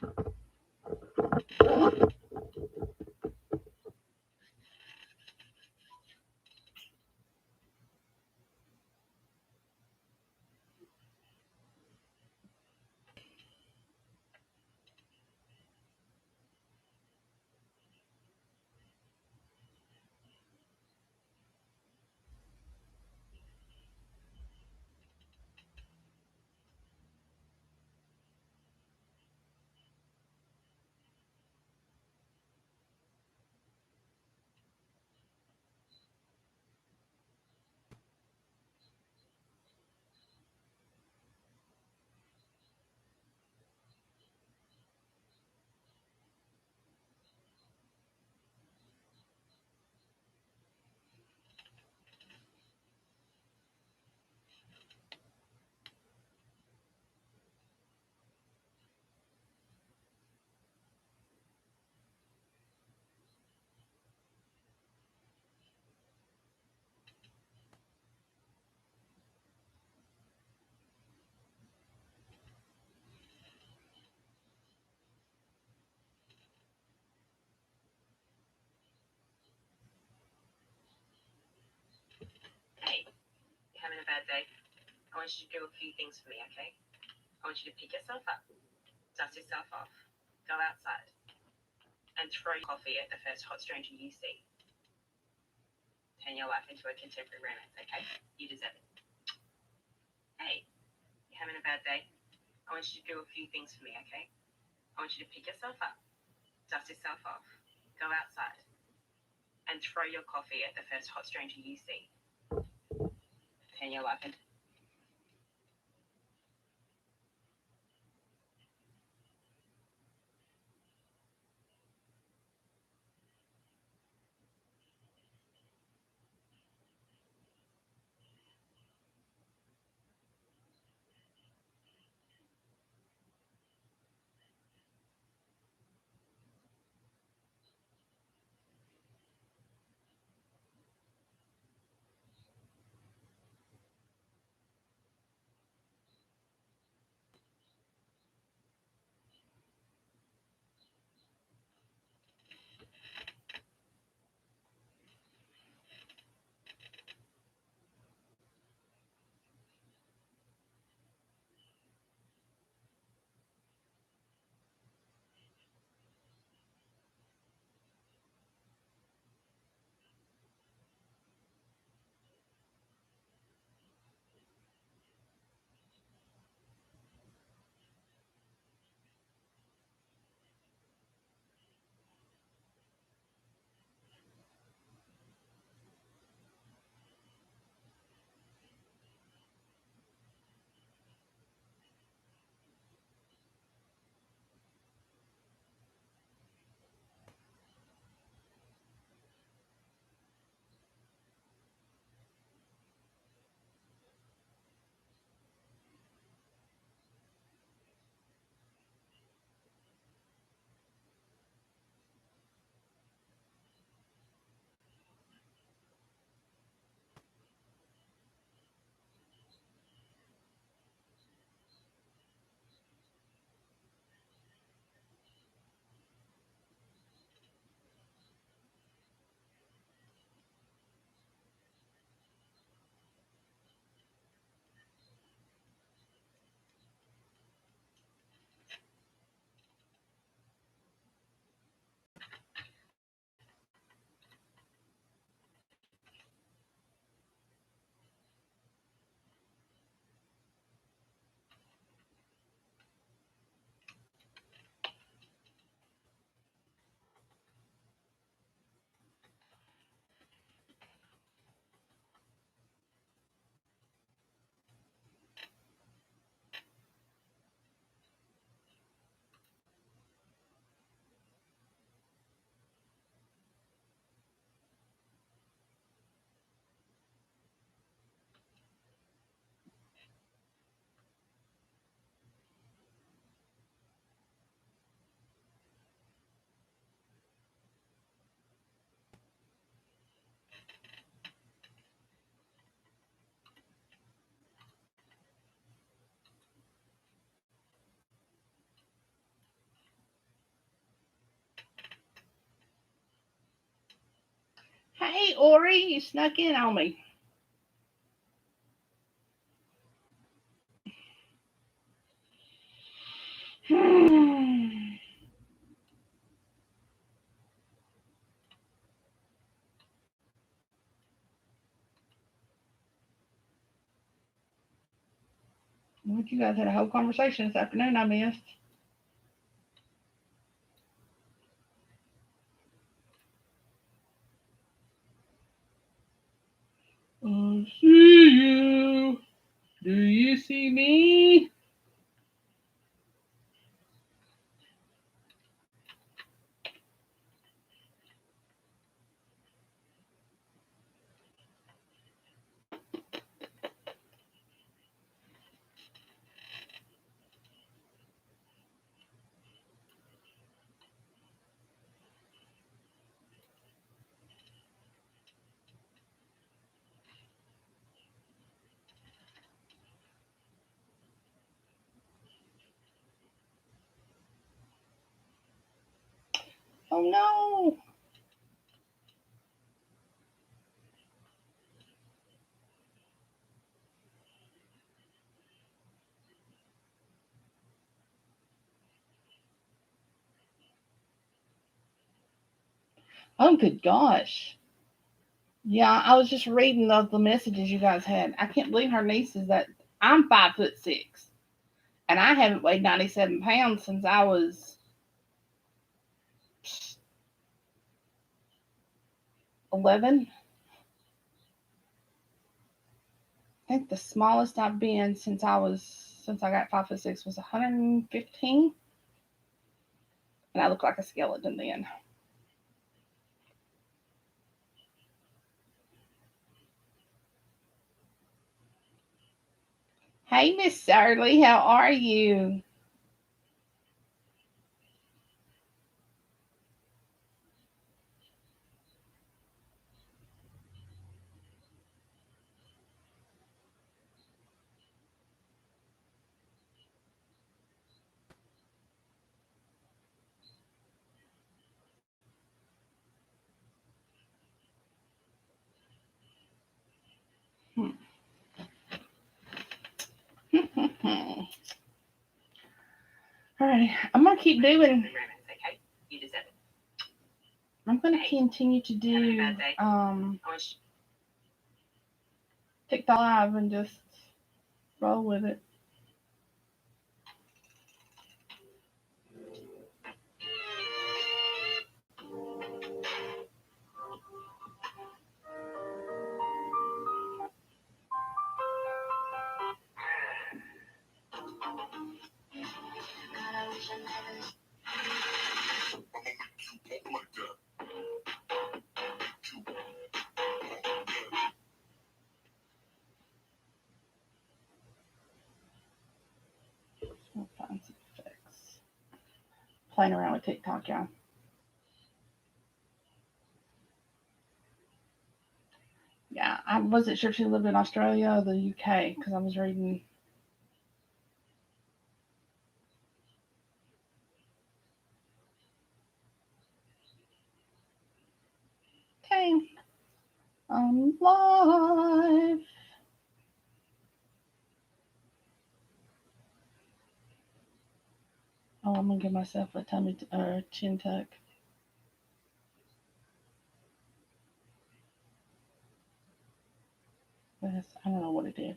Hey, you're having a bad day? I want you to do a few things for me, okay? I want you to pick yourself up, dust yourself off, go outside, and throw your coffee at the first hot stranger you see. Turn your life into a contemporary romance, okay? You deserve it. Hey, you're having a bad day? I want you to do a few things for me, okay? I want you to pick yourself up, dust yourself off, go outside, and throw your coffee at the first hot stranger you see. Turn your life into Ori, you snuck in on me. What, you guys had a whole conversation this afternoon I missed. I see you. Do you see me? Oh no. Oh, good gosh. Yeah, I was just reading the messages you guys had. I can't believe her niece is that. I'm 5'6", and I haven't weighed 97 pounds since I was 11. I think the smallest I've been since I got 5'6" was 115, and I looked like a skeleton then. Hey, Miss Shirley, how are you? Hmm. All right, I'm gonna keep doing. Okay, you deserve it. I'm gonna continue to Having a do bad day? TikTok live and just roll with it. I'll find some effects. Playing around with TikTok, y'all. Yeah, I wasn't sure if she lived in Australia or the UK because I was reading. Okay, I'm live. Oh, I'm gonna give myself a chin tuck. I don't know what it did.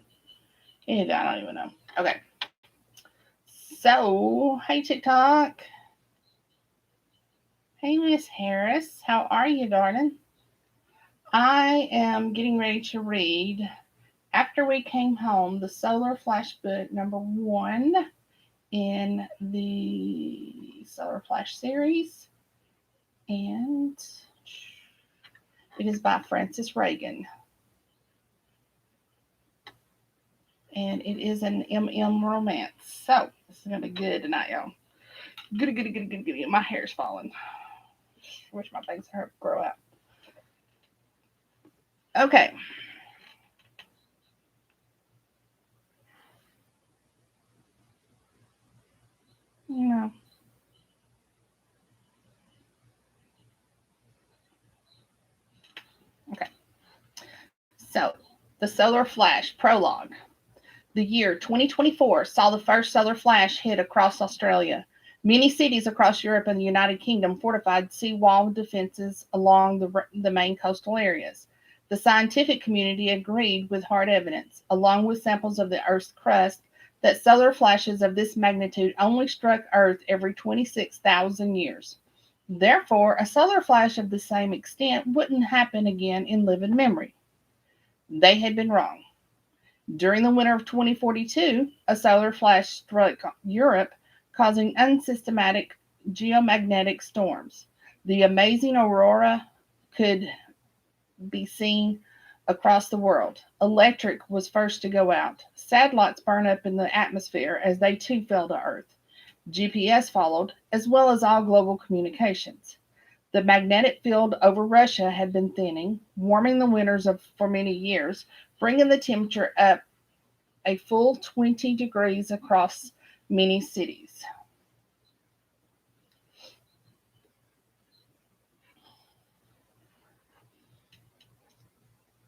I don't even know. Okay. So, hey TikTok. Hey Miss Harris, how are you, darling? I am getting ready to read After We Came Home, the Solar Flash book number 1 in the Solar Flash series, and it is by Francis Regan, and it is an MM romance. So this is gonna be good tonight, y'all. Good, good, good, good, good. My hair's falling. Wish my bangs grow out. Okay. No. Okay. So, the solar flash prologue. The year 2024 saw the first solar flash hit across Australia. Many cities across Europe and the United Kingdom fortified seawall defenses along the main coastal areas. The scientific community agreed with hard evidence, along with samples of the Earth's crust, that solar flashes of this magnitude only struck Earth every 26,000 years. Therefore, a solar flash of the same extent wouldn't happen again in living memory. They had been wrong. During the winter of 2042, a solar flash struck Europe, causing unsystematic geomagnetic storms. The amazing aurora could be seen across the world. Electric was first to go out. Satellites burned up in the atmosphere as they too fell to Earth. GPS followed, as well as all global communications. The magnetic field over Russia had been thinning, warming the winters for many years, bringing the temperature up a full 20 degrees across many cities.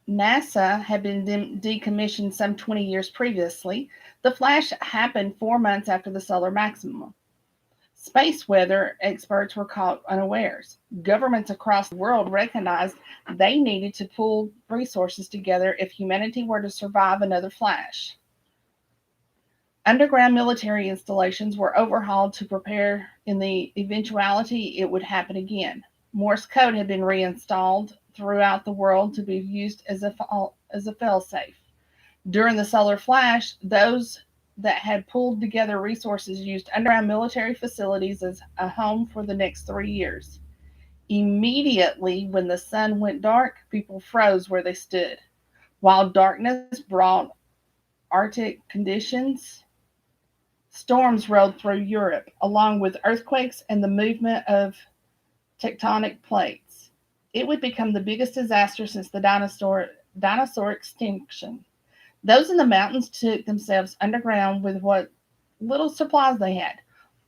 NASA had been decommissioned some 20 years previously. The flash happened 4 months after the solar maximum. Space weather experts were caught unawares. Governments across the world recognized they needed to pool resources together if humanity were to survive another flash. Underground military installations were overhauled to prepare in the eventuality it would happen again. Morse code had been reinstalled throughout the world to be used as a failsafe. During the solar flash, those that had pulled together resources used underground military facilities as a home for the next 3 years. Immediately, when the sun went dark, people froze where they stood. While darkness brought Arctic conditions, storms rolled through Europe, along with earthquakes and the movement of tectonic plates. It would become the biggest disaster since the dinosaur extinction. Those in the mountains took themselves underground with what little supplies they had.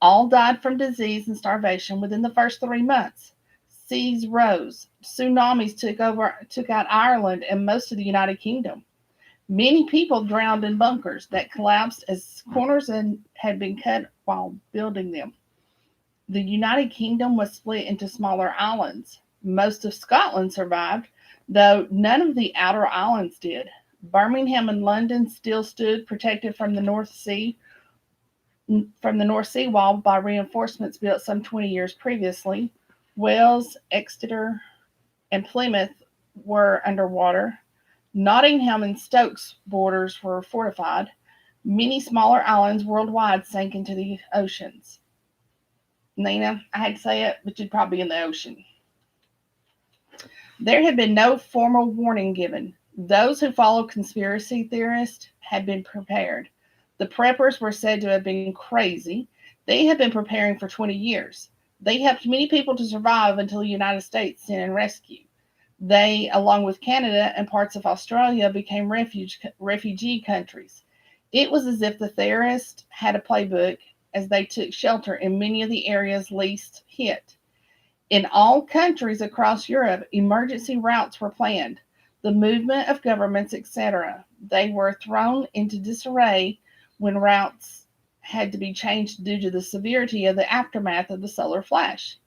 All died from disease and starvation within the first 3 months. Seas rose. Tsunamis took out Ireland and most of the United Kingdom. Many people drowned in bunkers that collapsed as corners had been cut while building them. The United Kingdom was split into smaller islands. Most of Scotland survived, though none of the outer islands did. Birmingham and London still stood protected from the North Sea wall by reinforcements built some 20 years previously. Wales, Exeter, and Plymouth were underwater. Nottingham and Stokes borders were fortified. Many smaller islands worldwide sank into the oceans. Nina, I hate to say it, but you'd probably be in the ocean. There had been no formal warning given. Those who followed conspiracy theorists had been prepared. The preppers were said to have been crazy. They had been preparing for 20 years. They helped many people to survive until the United States sent in rescue. They, along with Canada and parts of Australia, became refugee countries. It was as if the theorists had a playbook as they took shelter in many of the areas least hit. In all countries across Europe, emergency routes were planned, the movement of governments, etc. They were thrown into disarray when routes had to be changed due to the severity of the aftermath of the solar flash.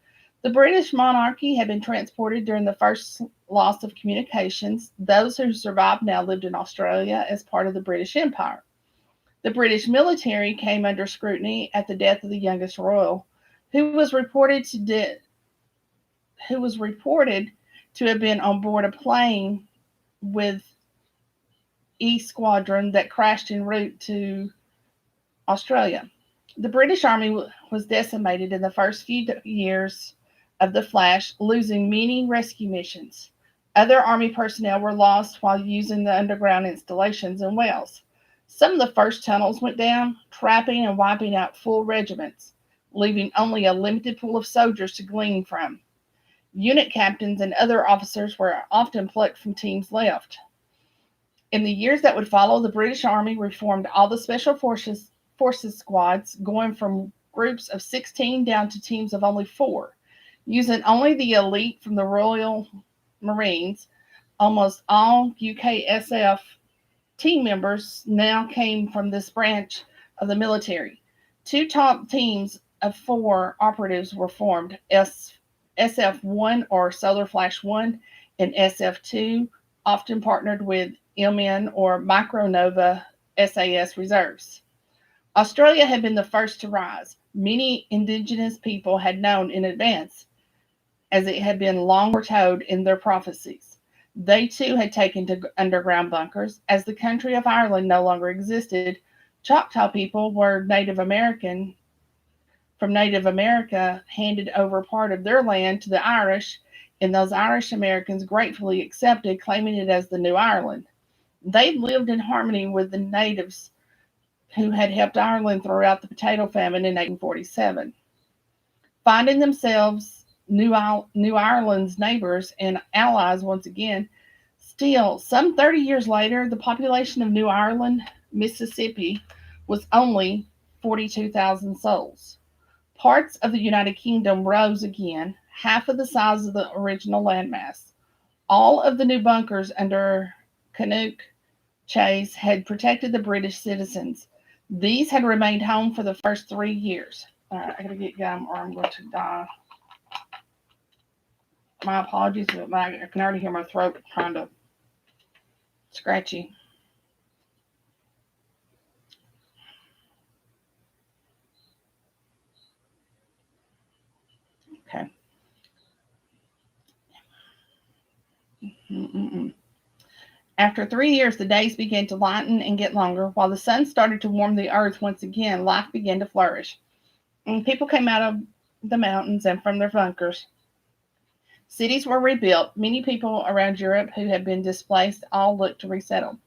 The British monarchy had been transported during the first loss of communications. Those who survived now lived in Australia as part of the British Empire. The British military came under scrutiny at the death of the youngest royal, who was reported to have been on board a plane with E Squadron that crashed en route to Australia. The British Army was decimated in the first few years of the flash, losing many rescue missions. Other Army personnel were lost while using the underground installations in Wales. Some of the first tunnels went down, trapping and wiping out full regiments, leaving only a limited pool of soldiers to glean from. Unit captains and other officers were often plucked from teams left. In the years that would follow, the British Army reformed all the special forces squads, going from groups of 16 down to teams of only 4, using only the elite from the Royal Marines. Almost all UKSF team members now came from this branch of the military. Two top teams of four operatives were formed: SF1 or Solar Flash 1 and SF2, often partnered with MN or Micronova SAS reserves. Australia had been the first to rise. Many indigenous people had known in advance, as it had been long foretold in their prophecies. They too had taken to underground bunkers. As the country of Ireland no longer existed, Choctaw people were Native America handed over part of their land to the Irish, and those Irish Americans gratefully accepted, claiming it as the New Ireland. They lived in harmony with the natives who had helped Ireland throughout the potato famine in 1847. Finding themselves New Ireland's neighbors and allies once again, still, some 30 years later, the population of New Ireland, Mississippi, was only 42,000 souls. Parts of the United Kingdom rose again, half of the size of the original landmass. All of the new bunkers under Canuck Chase had protected the British citizens. These had remained home for the first 3 years. All right, I gotta get gum or I'm going to die. My apologies, but I can already hear my throat kind of scratchy. Okay. Mm-mm-mm. After 3 years, the days began to lighten and get longer. While the sun started to warm the earth once again, life began to flourish. And people came out of the mountains and from their bunkers. Cities were rebuilt. Many people around Europe who had been displaced all looked to resettle.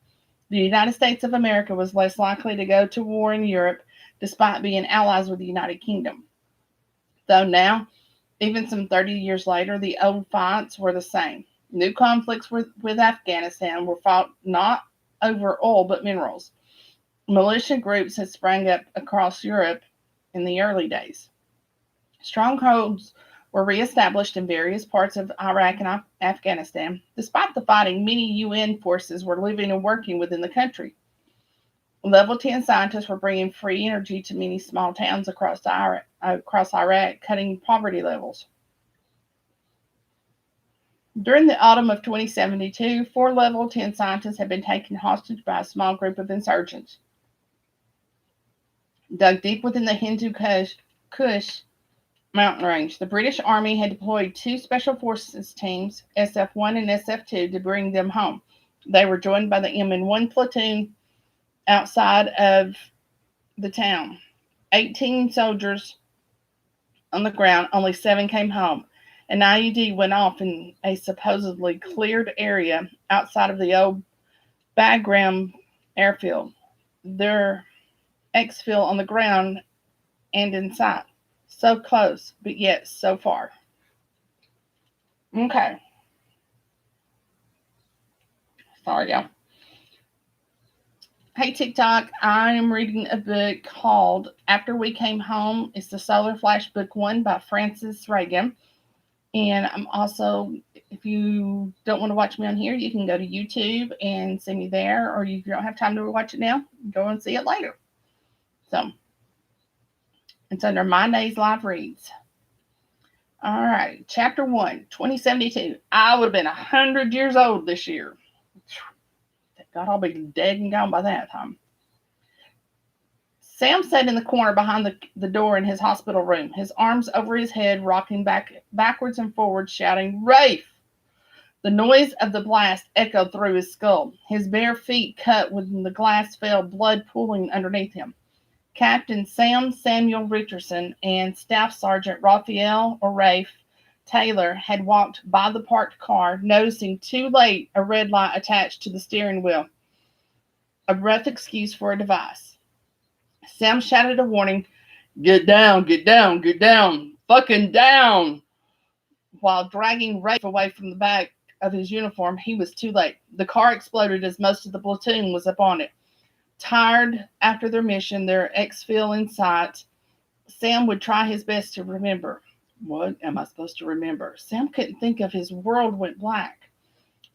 The United States of America was less likely to go to war in Europe, despite being allies with the United Kingdom. Though now, even some 30 years later, the old fights were the same. New conflicts with Afghanistan were fought not over oil but minerals. Militia groups had sprang up across Europe in the early days. Strongholds were reestablished in various parts of Iraq and Afghanistan. Despite the fighting, many UN forces were living and working within the country. Level 10 scientists were bringing free energy to many small towns across Iraq, cutting poverty levels. During the autumn of 2072, four Level 10 scientists had been taken hostage by a small group of insurgents. Dug deep within the Hindu Kush mountain range, the British Army had deployed two Special Forces teams, SF-1 and SF-2, to bring them home. They were joined by the MN-1 platoon outside of the town. 18 soldiers on the ground, only 7 came home. An IED went off in a supposedly cleared area outside of the old Bagram airfield. Their exfil on the ground and in sight. So close, but yet so far. Okay. Sorry, y'all. Hey, TikTok, I am reading a book called After We Came Home. It's the Solar Flash Book 1 by Francis Regan. And I'm also, if you don't want to watch me on here, you can go to YouTube and see me there. Or if you don't have time to watch it now, go and see it later. So, it's under My Days Live Reads. All right, Chapter 1, 2072. I would have been 100 years old this year. God, I'll be dead and gone by that time. Sam sat in the corner behind the door in his hospital room, his arms over his head, rocking backwards and forwards, shouting, "Rafe!" The noise of the blast echoed through his skull. His bare feet cut when the glass fell, blood pooling underneath him. Captain Sam Samuel Richardson and Staff Sergeant Raphael or Rafe Taylor had walked by the parked car, noticing too late a red light attached to the steering wheel. A rough excuse for a device. Sam shouted a warning, "Get down, get down, get down, fucking down!" While dragging Rafe away from the back of his uniform, he was too late. The car exploded as most of the platoon was upon it. Tired after their mission, their exfil in sight, Sam would try his best to remember. What am I supposed to remember? Sam couldn't think of. His world went black.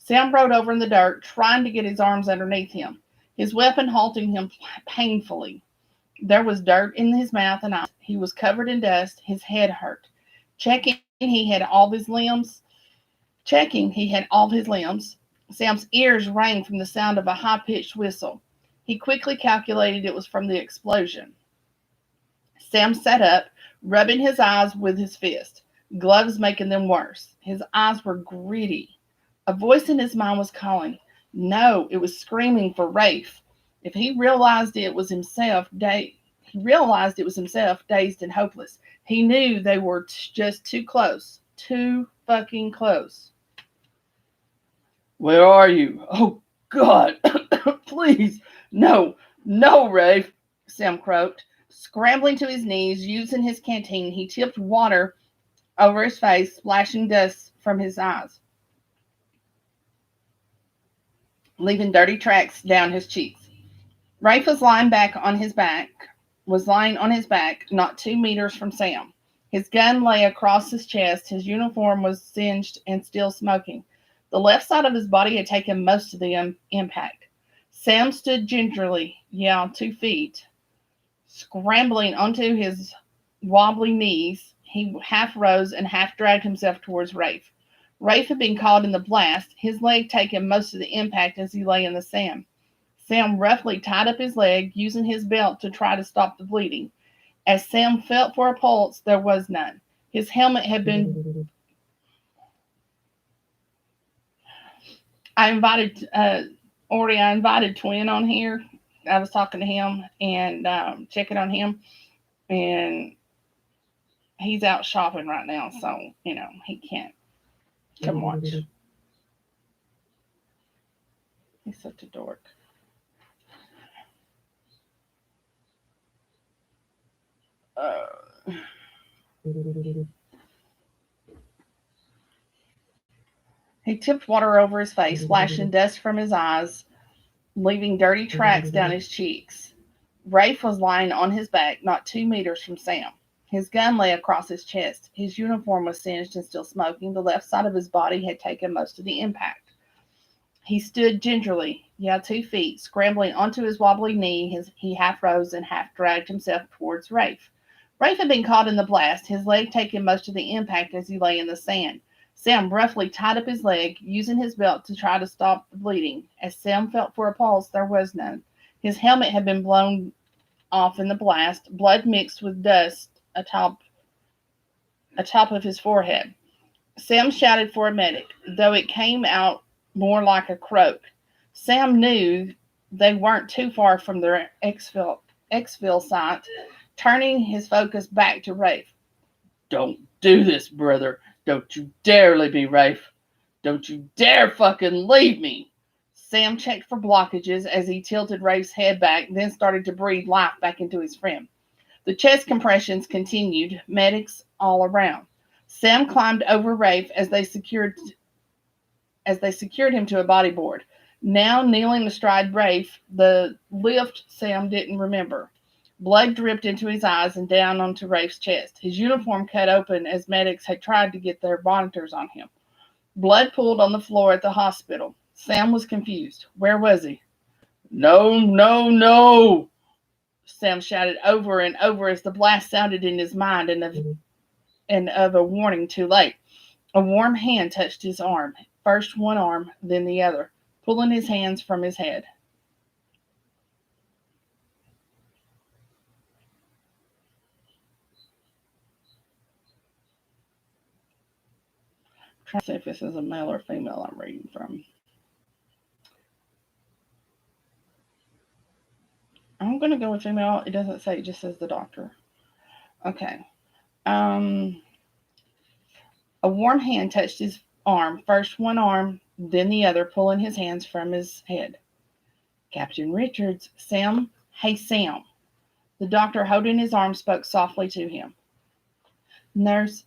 Sam rolled over in the dirt, trying to get his arms underneath him, his weapon halting him painfully. There was dirt in his mouth and eyes. He was covered in dust. His head hurt. Checking he had all his limbs. Checking he had all his limbs. Sam's ears rang from the sound of a high-pitched whistle. He quickly calculated it was from the explosion. Sam sat up, rubbing his eyes with his fist, gloves making them worse. His eyes were gritty. A voice in his mind was calling. No, it was screaming for Rafe. If he realized it was himself, dazed and hopeless. He knew they were just too close. Too fucking close. Where are you? Oh, God. Please. No, Rafe, Sam croaked. Scrambling to his knees, using his canteen, he tipped water over his face, splashing dust from his eyes, leaving dirty tracks down his cheeks. Rafe was lying on his back, not 2 meters from Sam. His gun lay across his chest. His uniform was singed and still smoking. The left side of his body had taken most of the impact. Sam stood gingerly, 2 feet, scrambling onto his wobbly knees. He half rose and half dragged himself towards Rafe. Rafe had been caught in the blast, his leg taking most of the impact as he lay in the sand. Sam roughly tied up his leg, using his belt to try to stop the bleeding. As Sam felt for a pulse, there was none. His helmet had been... I invited Twin on here. I was talking to him and checking on him, and he's out shopping right now, so, he can't come watch. He's such a dork. He tipped water over his face, splashing dust from his eyes, leaving dirty tracks down his cheeks. Rafe was lying on his back, not 2 meters from Sam. His gun lay across his chest. His uniform was singed and still smoking. The left side of his body had taken most of the impact. He stood gingerly, 2 feet, scrambling onto his wobbly knee. He half rose and half dragged himself towards Rafe. Rafe had been caught in the blast, his leg taking most of the impact as he lay in the sand. Sam roughly tied up his leg, using his belt to try to stop the bleeding. As Sam felt for a pulse, there was none. His helmet had been blown off in the blast, blood mixed with dust atop of his forehead. Sam shouted for a medic, though it came out more like a croak. Sam knew they weren't too far from their exfil site, turning his focus back to Rafe. Don't do this, brother. Don't you dare leave me, Rafe. Don't you dare fucking leave me. Sam checked for blockages as he tilted Rafe's head back, then started to breathe life back into his friend. The chest compressions continued, medics all around. Sam climbed over Rafe as they secured him to a bodyboard. Now kneeling astride Rafe, the lift Sam didn't remember. Blood dripped into his eyes and down onto Rafe's chest. His uniform cut open as medics had tried to get their monitors on him. Blood pooled on the floor at the hospital. Sam was confused. Where was he? No, Sam shouted over and over as the blast sounded in his mind and of a warning too late. A warm hand touched his arm, first one arm, then the other, pulling his hands from his head. I'm trying to see if this is a male or female I'm reading from. I'm going to go with female. It doesn't say, it just says the doctor. Okay. A warm hand touched his arm, first one arm, then the other, pulling his hands from his head. Captain Richards, Sam. Hey, Sam. The doctor, holding his arm, spoke softly to him. Nurse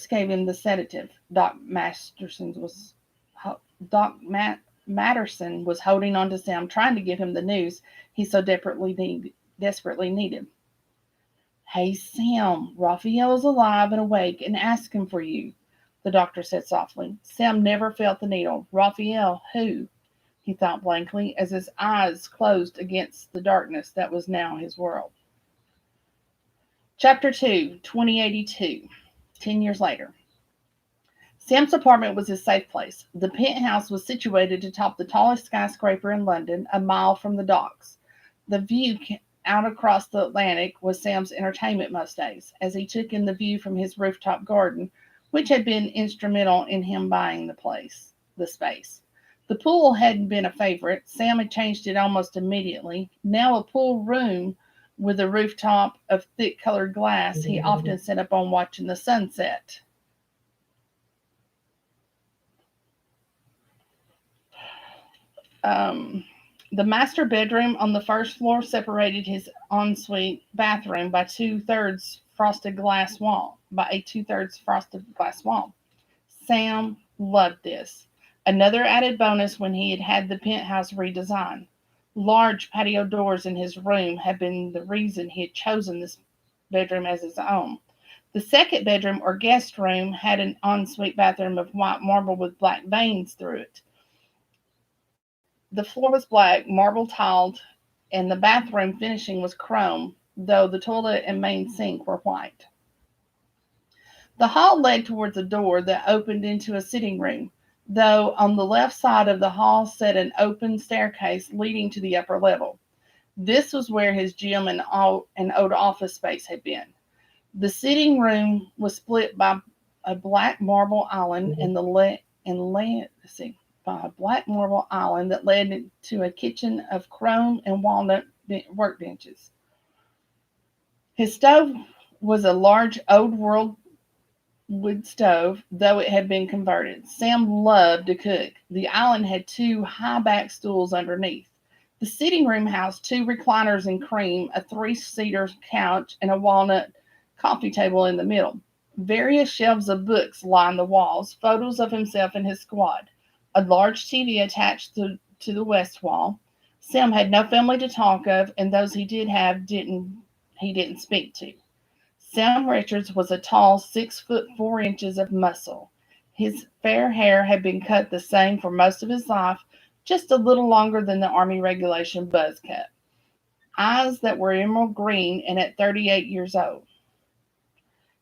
gave him the sedative. Doc Matterson was holding on to Sam, trying to give him the news he so desperately needed. Hey, Sam, Raphael is alive and awake and asking for you. the doctor said softly. Sam never felt the needle. Raphael, who? He thought blankly as his eyes closed against the darkness that was now his world. Chapter 2, 2082. 10 years later. Sam's apartment was his safe place. The penthouse was situated atop the tallest skyscraper in London, a mile from the docks. The view out across the Atlantic was Sam's entertainment most days, as he took in the view from his rooftop garden, which had been instrumental in him buying the space. The pool hadn't been a favorite. Sam had changed it almost immediately. Now a pool room with a rooftop of thick colored glass, he often sat up on watching the sunset. The master bedroom on the first floor separated his ensuite bathroom by a two-thirds frosted glass wall. Sam loved this. Another added bonus when he had the penthouse redesigned. Large patio doors in his room had been the reason he had chosen this bedroom as his own. The second bedroom or guest room had an ensuite bathroom of white marble with black veins through it. The floor was black, marble tiled, and the bathroom finishing was chrome, though the toilet and main sink were white. The hall led towards a door that opened into a sitting room, though on the left side of the hall sat an open staircase leading to the upper level. This was where his gym and old office space had been. The sitting room was split by a black marble island by a black marble island that led to a kitchen of chrome and walnut workbenches. His stove was a large old world wood stove, though it had been converted. Sam loved to cook. The island had two high-back stools underneath. The sitting room housed two recliners in cream, a three-seater couch, and a walnut coffee table in the middle. Various shelves of books lined the walls, photos of himself and his squad. A large TV attached to the west wall. Sam had no family to talk of, and those he did have he didn't speak to. Sam Richards was a tall 6'4" of muscle. His fair hair had been cut the same for most of his life, just a little longer than the Army regulation buzz cut. Eyes that were emerald green, and at 38 years old.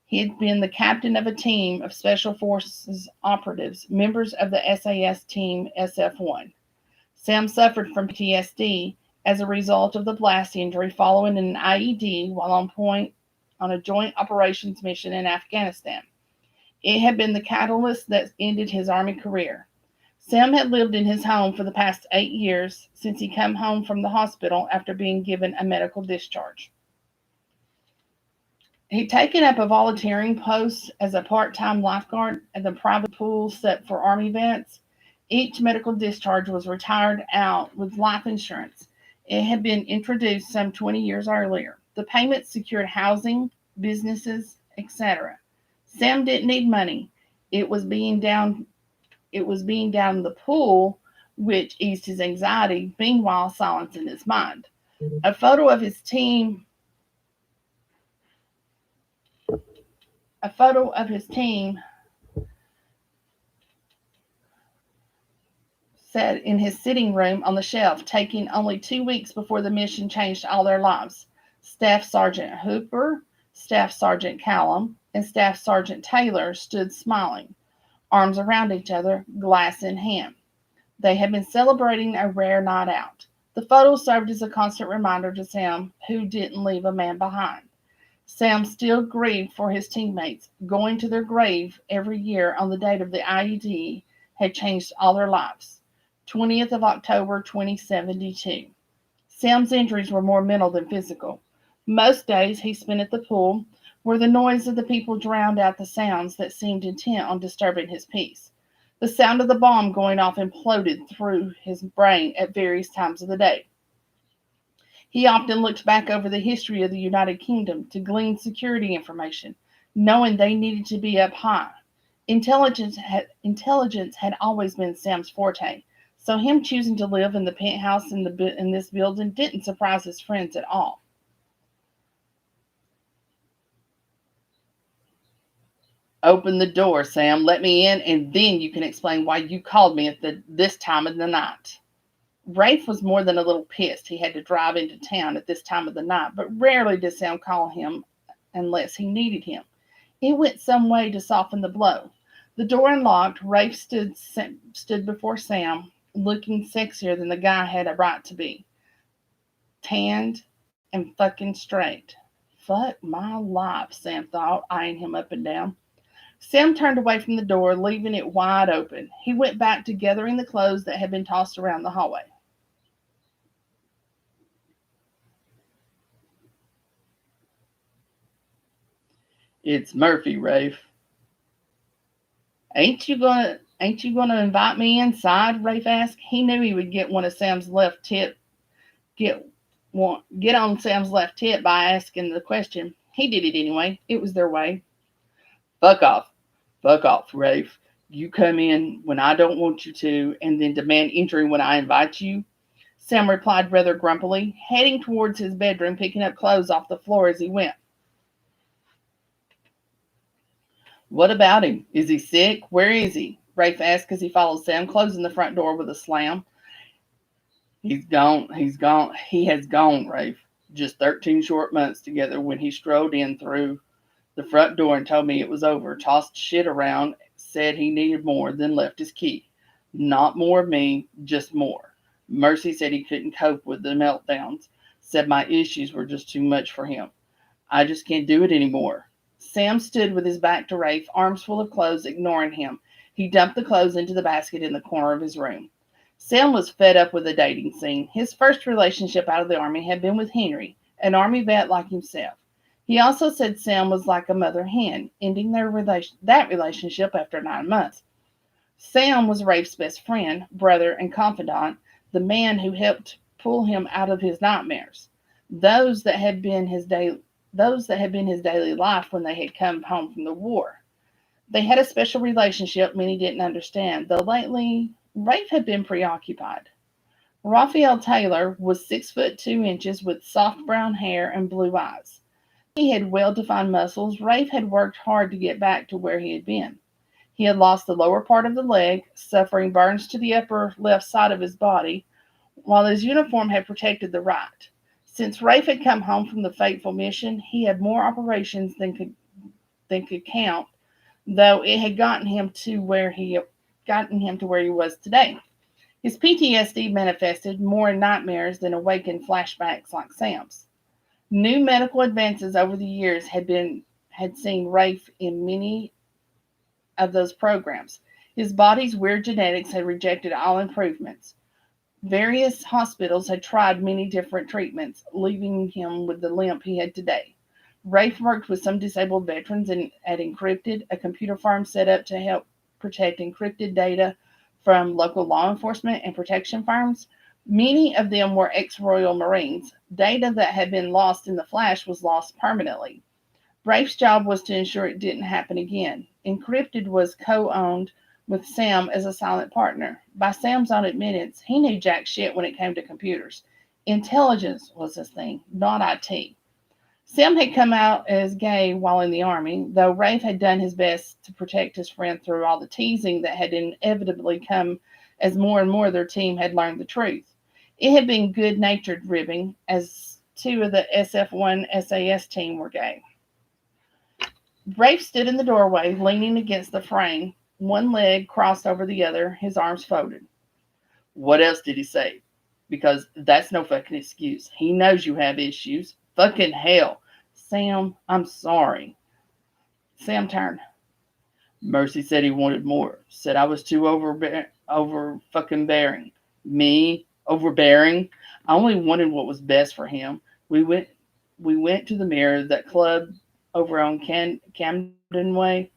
He had been the captain of a team of Special Forces operatives, members of the SAS team SF-1. Sam suffered from PTSD as a result of the blast injury following an IED while on a joint operations mission in Afghanistan. It had been the catalyst that ended his Army career. Sam had lived in his home for the past 8 years since he came home from the hospital after being given a medical discharge. He'd taken up a volunteering post as a part-time lifeguard at the private pool set for Army vets. Each medical discharge was retired out with life insurance. It had been introduced some 20 years earlier. The payments secured housing, businesses, etc. Sam didn't need money. It was being down the pool which eased his anxiety, meanwhile silencing his mind. A photo of his team sat in his sitting room on the shelf, taking only 2 weeks before the mission changed all their lives. Staff Sergeant Hooper, Staff Sergeant Callum, and Staff Sergeant Taylor stood smiling, arms around each other, glass in hand. They had been celebrating a rare night out. The photo served as a constant reminder to Sam who didn't leave a man behind. Sam still grieved for his teammates. Going to their grave every year on the date of the IED had changed all their lives. 20th of October, 2072. Sam's injuries were more mental than physical. Most days he spent at the pool, where the noise of the people drowned out the sounds that seemed intent on disturbing his peace. The sound of the bomb going off imploded through his brain at various times of the day. He often looked back over the history of the United Kingdom to glean security information, knowing they needed to be up high. Intelligence had always been Sam's forte, so him choosing to live in the penthouse in this building didn't surprise his friends at all. Open the door, Sam. Let me in, and then you can explain why you called me at this time of the night. Rafe was more than a little pissed he had to drive into town at this time of the night, but rarely did Sam call him unless he needed him. It went some way to soften the blow. The door unlocked. Rafe stood before Sam, looking sexier than the guy had a right to be. Tanned and fucking straight. Fuck my life, Sam thought, eyeing him up and down. Sam turned away from the door, leaving it wide open. He went back to gathering the clothes that had been tossed around the hallway. It's Murphy, Rafe. Ain't you gonna invite me inside? Rafe asked. He knew he would get get on Sam's left tip by asking the question. He did it anyway. It was their way. Fuck off. Fuck off, Rafe. You come in when I don't want you to, and then demand entry when I invite you. Sam replied rather grumpily, heading towards his bedroom, picking up clothes off the floor as he went. What about him? Is he sick? Where is he? Rafe asked as he followed Sam, closing the front door with a slam. He's gone. He's gone. He has gone, Rafe. Just 13 short months together when he strode in through the front door and told me it was over, tossed shit around, said he needed more, then left his key. Not more of me, just more. Mercy said he couldn't cope with the meltdowns, said my issues were just too much for him. I just can't do it anymore. Sam stood with his back to Rafe, arms full of clothes, ignoring him. He dumped the clothes into the basket in the corner of his room. Sam was fed up with the dating scene. His first relationship out of the Army had been with Henry, an Army vet like himself. He also said Sam was like a mother hen, ending that relationship after 9 months. Sam was Rafe's best friend, brother, and confidant, the man who helped pull him out of his nightmares. Those that had been his daily life when they had come home from the war. They had a special relationship many didn't understand, though lately Rafe had been preoccupied. Raphael Taylor was 6'2" with soft brown hair and blue eyes. He had well defined muscles. Rafe had worked hard to get back to where he had been. He had lost the lower part of the leg, suffering burns to the upper left side of his body, while his uniform had protected the right. Since Rafe had come home from the fateful mission, he had more operations than could count, though it had gotten him to where he was today. His PTSD manifested more in nightmares than awakened flashbacks like Sam's. New medical advances over the years had seen Rafe in many of those programs. His body's weird genetics had rejected all improvements. Various hospitals had tried many different treatments, leaving him with the limp he had today. Rafe worked with some disabled veterans at Encrypted, a computer farm set up to help protect encrypted data from local law enforcement and protection firms. Many of them were ex-Royal Marines. Data that had been lost in the flash was lost permanently. Rafe's job was to ensure it didn't happen again. Encrypted was co-owned with Sam as a silent partner. By Sam's own admittance, he knew jack shit when it came to computers. Intelligence was his thing, not IT. Sam had come out as gay while in the Army, though Rafe had done his best to protect his friend through all the teasing that had inevitably come as more and more of their team had learned the truth. It had been good-natured ribbing, as two of the SF-1 SAS team were gay. Rafe stood in the doorway, leaning against the frame, one leg crossed over the other, his arms folded. What else did he say? Because that's no fucking excuse. He knows you have issues. Fucking hell. Sam, I'm sorry. Sam turned. Mercy said he wanted more. Said I was too over fucking bearing. Me? Overbearing? I only wanted what was best for him. We went to the Mirror, that club over on Camden Way.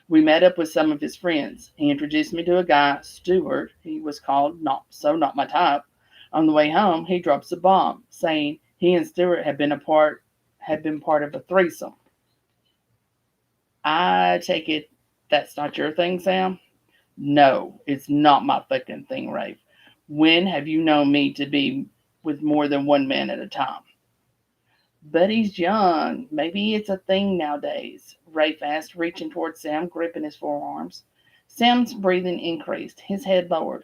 We met up with some of his friends. He introduced me to a guy, Stuart, he was called, not my type. On the way home, he drops a bomb, saying he and Stuart had been part of a threesome. I take it that's not your thing, Sam? No, it's not my fucking thing, Rafe. When have you known me to be with more than one man at a time? But he's young. Maybe it's a thing nowadays. Rafe asked, reaching toward Sam, gripping his forearms. Sam's breathing increased, his head lowered.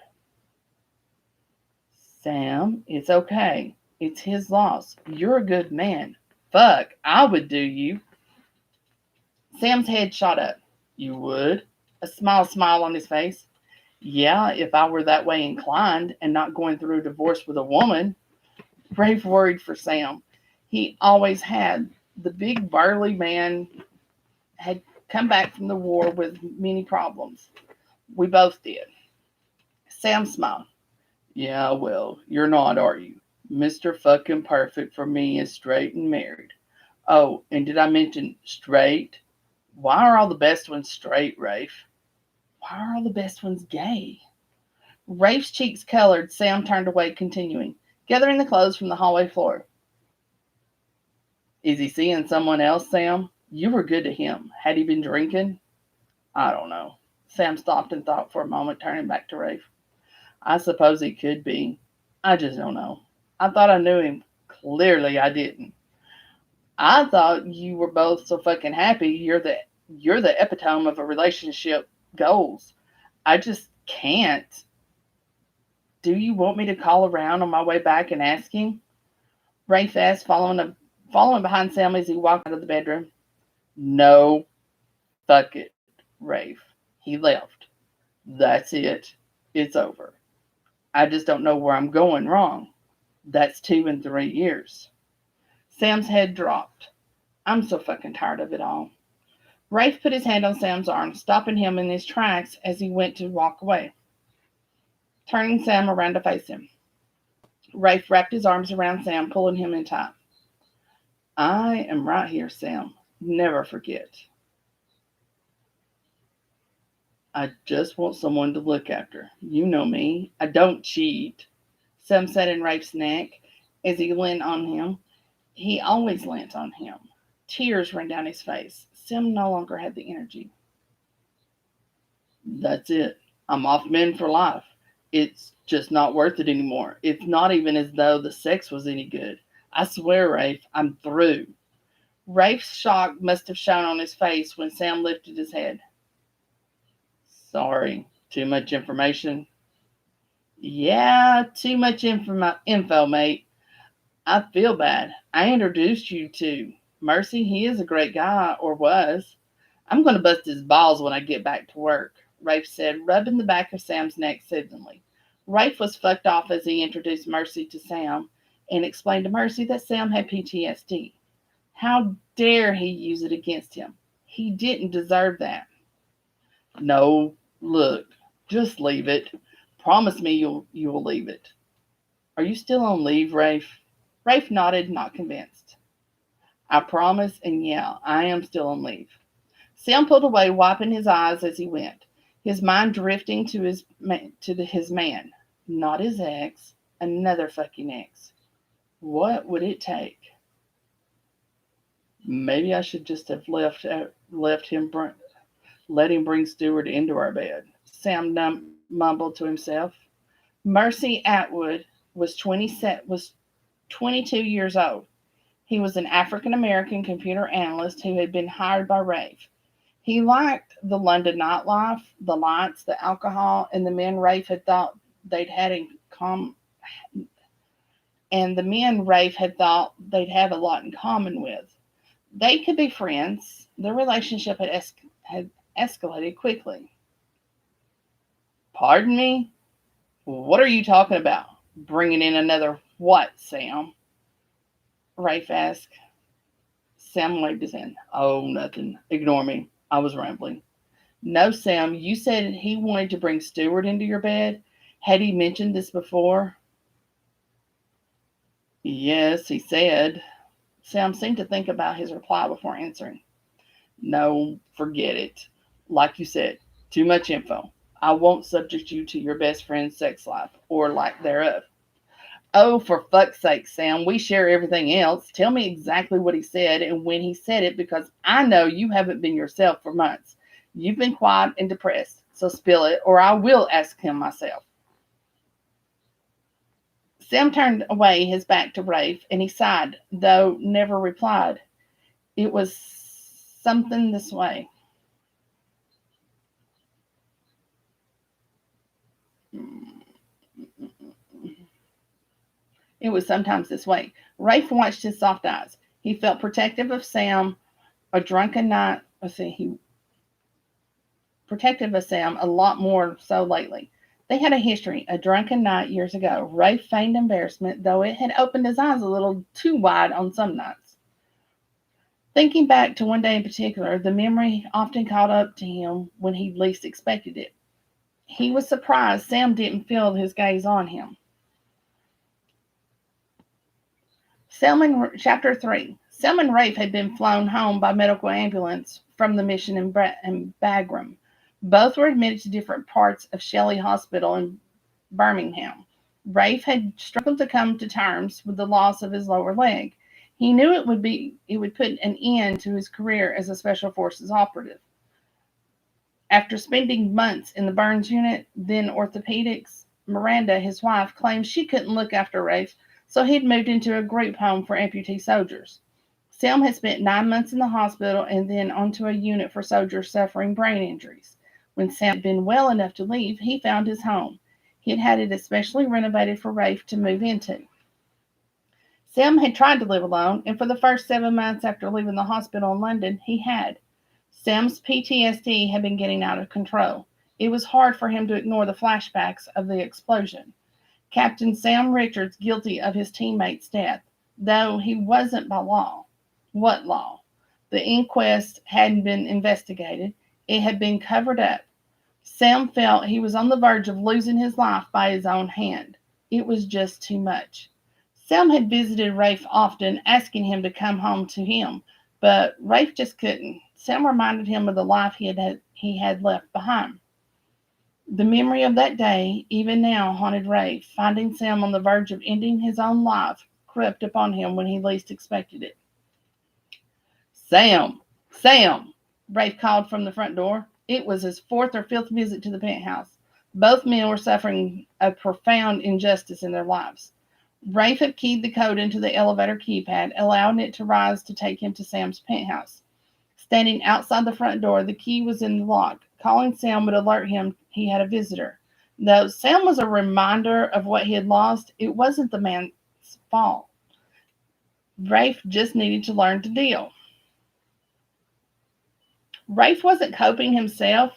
Sam, it's okay. It's his loss. You're a good man. Fuck, I would do you. Sam's head shot up. You would? A smile on his face. Yeah, if I were that way inclined and not going through a divorce with a woman. Rafe worried for Sam. He always had. The big burly man had come back from the war with many problems. We both did. Sam smiled. Yeah, well, you're not, are you? Mr. Fucking Perfect for me is straight and married. Oh, and did I mention straight? Why are all the best ones straight, Rafe? Why are all the best ones gay? Rafe's cheeks colored. Sam turned away, continuing, gathering the clothes from the hallway floor. Is he seeing someone else, Sam? You were good to him. Had he been drinking? I don't know. Sam stopped and thought for a moment, turning back to Rafe. I suppose he could be. I just don't know. I thought I knew him. Clearly I didn't. I thought you were both so fucking happy. You're the epitome of a relationship goals. I just can't. Do you want me to call around on my way back and ask him? Rafe asked, following behind Sam as he walked out of the bedroom. No, fuck it, Rafe. He left. That's it. It's over. I just don't know where I'm going wrong. That's 2 and 3 years. Sam's head dropped. I'm so fucking tired of it all. Rafe put his hand on Sam's arm, stopping him in his tracks as he went to walk away, turning Sam around to face him. Rafe wrapped his arms around Sam, pulling him in tight. I am right here, Sam. Never forget. I just want someone to look after. You know me. I don't cheat. Sam sat in Rafe's neck as he leaned on him. He always leant on him. Tears ran down his face. Sam no longer had the energy. That's it. I'm off men for life. It's just not worth it anymore. It's not even as though the sex was any good. I swear, Rafe, I'm through. Rafe's shock must have shown on his face when Sam lifted his head. Sorry, too much information? Yeah, too much info, mate. I feel bad. I introduced you to Mercy. He is a great guy, or was. I'm going to bust his balls when I get back to work, Rafe said, rubbing the back of Sam's neck soothingly. Rafe was fucked off as he introduced Mercy to Sam and explained to Mercy that Sam had PTSD. How dare he use it against him? He didn't deserve that. No, look, just leave it. Promise me you'll leave it. Are you still on leave, Rafe? Rafe nodded, not convinced. I promise, and yeah, I am still on leave. Sam pulled away, wiping his eyes as he went, his mind drifting to his man, not his ex, another fucking ex. What would it take? Maybe I should just have let him bring Stewart into our bed. Sam mumbled to himself. Mercy Atwood was 22 years old. He was an African-American computer analyst who had been hired by Rafe. He liked the London nightlife, the lights, the alcohol, and the men Rafe had thought they'd had in common. And the men Rafe had thought they'd have a lot in common with. They could be friends. Their relationship had escalated quickly. Pardon me? What are you talking about? Bringing in another what, Sam? Rafe asked. Sam waved his hand. Oh, nothing. Ignore me. I was rambling. No, Sam, you said he wanted to bring Stewart into your bed. Had he mentioned this before? Yes, he said. Sam seemed to think about his reply before answering. No, forget it. Like you said, too much info. I won't subject you to your best friend's sex life, or lack thereof. Oh, for fuck's sake, Sam, we share everything else. Tell me exactly what he said and when he said it, because I know you haven't been yourself for months. You've been quiet and depressed, so spill it, or I will ask him myself. Sam turned away his back to Rafe, and he sighed, though never replied. It was something this way. It was sometimes this way. Rafe watched his soft eyes. He felt protective of Sam. A drunken night. He protective of Sam a lot more so lately. They had a history, a drunken night years ago. Rafe feigned embarrassment, though it had opened his eyes a little too wide on some nights. Thinking back to one day in particular, the memory often caught up to him when he least expected it. He was surprised Sam didn't feel his gaze on him. Chapter 3. Selma and Rafe had been flown home by medical ambulance from the mission in Bagram. Both were admitted to different parts of Shelley Hospital in Birmingham. Rafe had struggled to come to terms with the loss of his lower leg. He knew it would put an end to his career as a Special Forces operative. After spending months in the burns unit, then orthopedics, Miranda, his wife, claimed she couldn't look after Rafe, so he'd moved into a group home for amputee soldiers. Sam had spent 9 months in the hospital and then onto a unit for soldiers suffering brain injuries. When Sam had been well enough to leave, he found his home. He had had it especially renovated for Rafe to move into. Sam had tried to live alone, and for the first 7 months after leaving the hospital in London, he had. Sam's PTSD had been getting out of control. It was hard for him to ignore the flashbacks of the explosion. Captain Sam Richards guilty of his teammate's death, though he wasn't by law. What law? The inquest hadn't been investigated. It had been covered up. Sam felt he was on the verge of losing his life by his own hand. It was just too much. Sam had visited Rafe often, asking him to come home to him, but Rafe just couldn't. Sam reminded him of the life he had left behind. The memory of that day, even now, haunted Rafe. Finding Sam on the verge of ending his own life crept upon him when he least expected it. Sam! Sam! Rafe called from the front door. It was his 4th or 5th visit to the penthouse. Both men were suffering a profound injustice in their lives. Rafe had keyed the code into the elevator keypad, allowing it to rise to take him to Sam's penthouse. Standing outside the front door, the key was in the lock. Calling Sam would alert him he had a visitor. Though Sam was a reminder of what he had lost, it wasn't the man's fault. Rafe just needed to learn to deal. Rafe wasn't coping himself.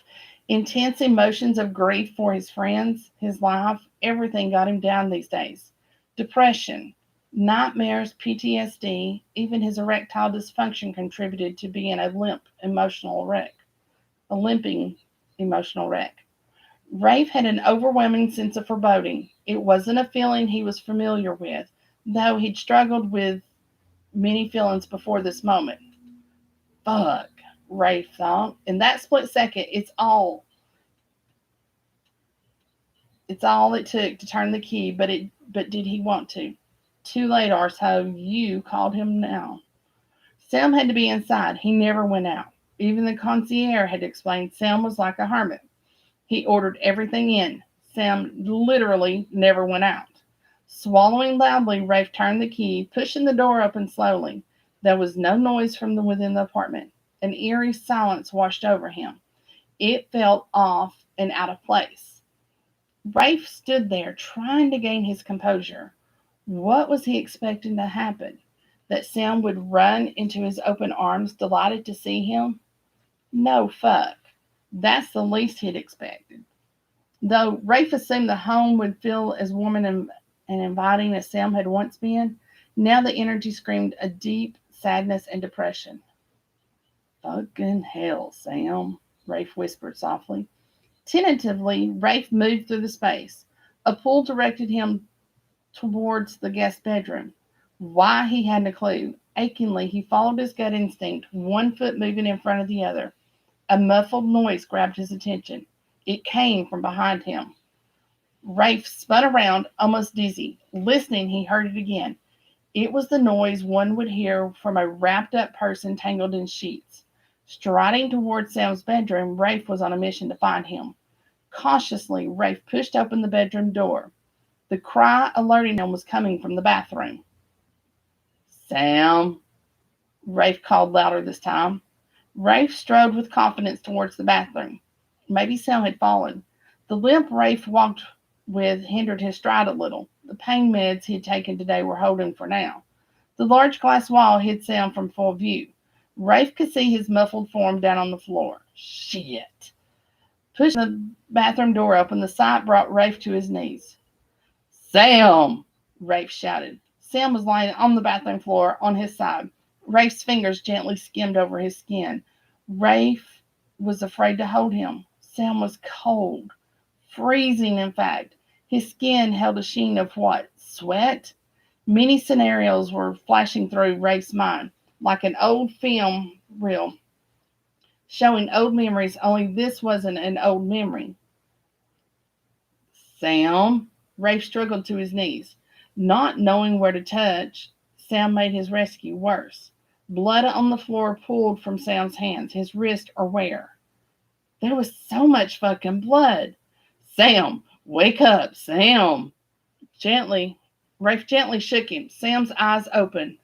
Intense emotions of grief for his friends, his life, everything got him down these days. Depression, nightmares, PTSD, even his erectile dysfunction contributed to being a limping emotional wreck. Rafe had an overwhelming sense of foreboding. It wasn't a feeling he was familiar with, though he'd struggled with many feelings before this moment. Fuck, Rafe thought. In that split second, it's all it took to turn the key, but did he want to? Too late, or so you called him now. Sam had to be inside. He never went out. Even the concierge had explained Sam was like a hermit. He ordered everything in. Sam literally never went out. Swallowing loudly, Rafe turned the key, pushing the door open slowly. There was no noise from within the apartment. An eerie silence washed over him. It felt off and out of place. Rafe stood there, trying to gain his composure. What was he expecting to happen? That Sam would run into his open arms, delighted to see him? No, fuck. That's the least he'd expected. Though Rafe assumed the home would feel as warm and inviting as Sam had once been, now the energy screamed a deep sadness and depression. Fucking hell, Sam, Rafe whispered softly. Tentatively, Rafe moved through the space. A pull directed him towards the guest bedroom. Why, he hadn't a clue. Achingly, he followed his gut instinct, one foot moving in front of the other. A muffled noise grabbed his attention. It came from behind him. Rafe spun around, almost dizzy. Listening, he heard it again. It was the noise one would hear from a wrapped-up person tangled in sheets. Striding toward Sam's bedroom, Rafe was on a mission to find him. Cautiously, Rafe pushed open the bedroom door. The cry alerting him was coming from the bathroom. Sam, Rafe called louder this time. Rafe strode with confidence towards the bathroom. Maybe Sam had fallen. The limp Rafe walked with hindered his stride a little. The pain meds he had taken today were holding for now. The large glass wall hid Sam from full view. Rafe could see his muffled form down on the floor. Shit. Pushing the bathroom door open, the sight brought Rafe to his knees. Sam! Rafe shouted. Sam was lying on the bathroom floor on his side. Rafe's fingers gently skimmed over his skin. Rafe was afraid to hold him. Sam was cold, freezing in fact. His skin held a sheen of what? Sweat? Many scenarios were flashing through Rafe's mind, like an old film reel, showing old memories, only this wasn't an old memory. Sam? Rafe struggled to his knees. Not knowing where to touch, Sam made his rescue worse. Blood on the floor pooled from Sam's hands. His wrists are where? There was so much fucking blood. Sam, wake up, Sam. Gently, Rafe gently shook him. Sam's eyes opened.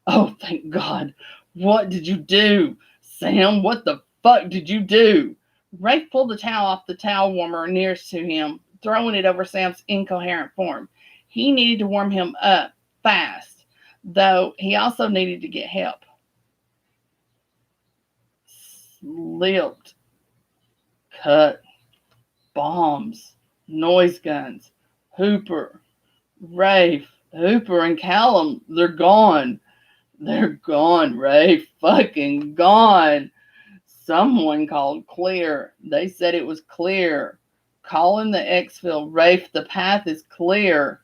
Oh, thank God. What did you do? Sam, what the fuck did you do? Rafe pulled the towel off the towel warmer nearest to him, throwing it over Sam's incoherent form. He needed to warm him up fast, though he also needed to get help. Slipped, cut, bombs, noise guns, Hooper, Rafe, Hooper and Callum, they're gone. They're gone, Rafe, fucking gone. Someone called clear. They said it was clear. Calling the exfil, Rafe, the path is clear.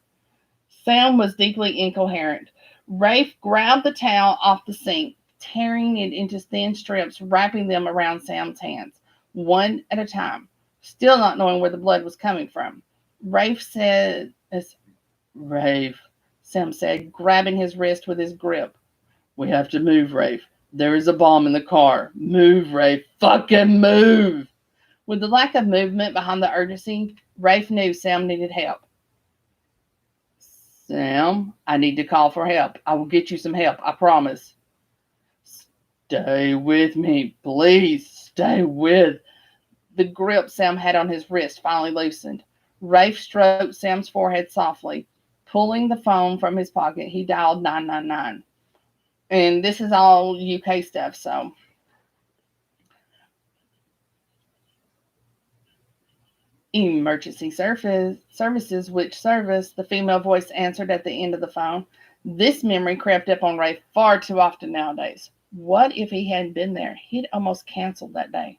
Sam was deeply incoherent. Rafe grabbed the towel off the sink, tearing it into thin strips, wrapping them around Sam's hands, one at a time, still not knowing where the blood was coming from. Rafe, Sam said, grabbing his wrist with his grip. We have to move, Rafe. There is a bomb in the car. Move, Rafe. Fucking move. With the lack of movement behind the urgency, Rafe knew Sam needed help. Sam, I need to call for help. I will get you some help, I promise. Stay with me, please. Stay with. The grip Sam had on his wrist finally loosened. Rafe stroked Sam's forehead softly. Pulling the phone from his pocket, he dialed 999. And this is all UK stuff, so. Emergency services, which service? The female voice answered at the end of the phone. This memory crept up on Rafe far too often nowadays. What if he hadn't been there? He'd almost canceled that day.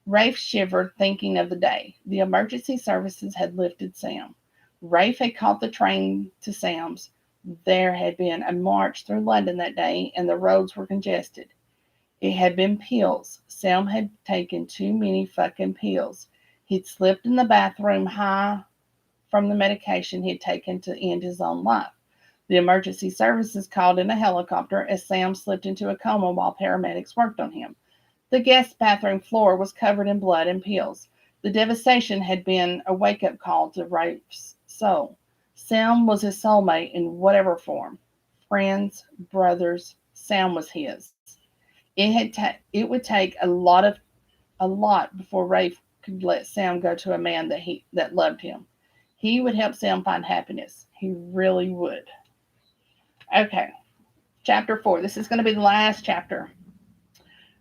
Rafe shivered, thinking of the day. The emergency services had lifted Sam. Rafe had caught the train to Sam's. There had been a march through London that day, and the roads were congested. It had been pills. Sam had taken too many fucking pills. He'd slipped in the bathroom high from the medication he'd taken to end his own life. The emergency services called in a helicopter as Sam slipped into a coma while paramedics worked on him. The guest bathroom floor was covered in blood and pills. The devastation had been a wake-up call to Rafe's soul. Sam was his soulmate in whatever form. Friends, brothers, Sam was his. It would take a lot before Rafe could let Sam go to a man that loved him. He would help Sam find happiness. He really would. Okay, chapter 4. This is going to be the last chapter.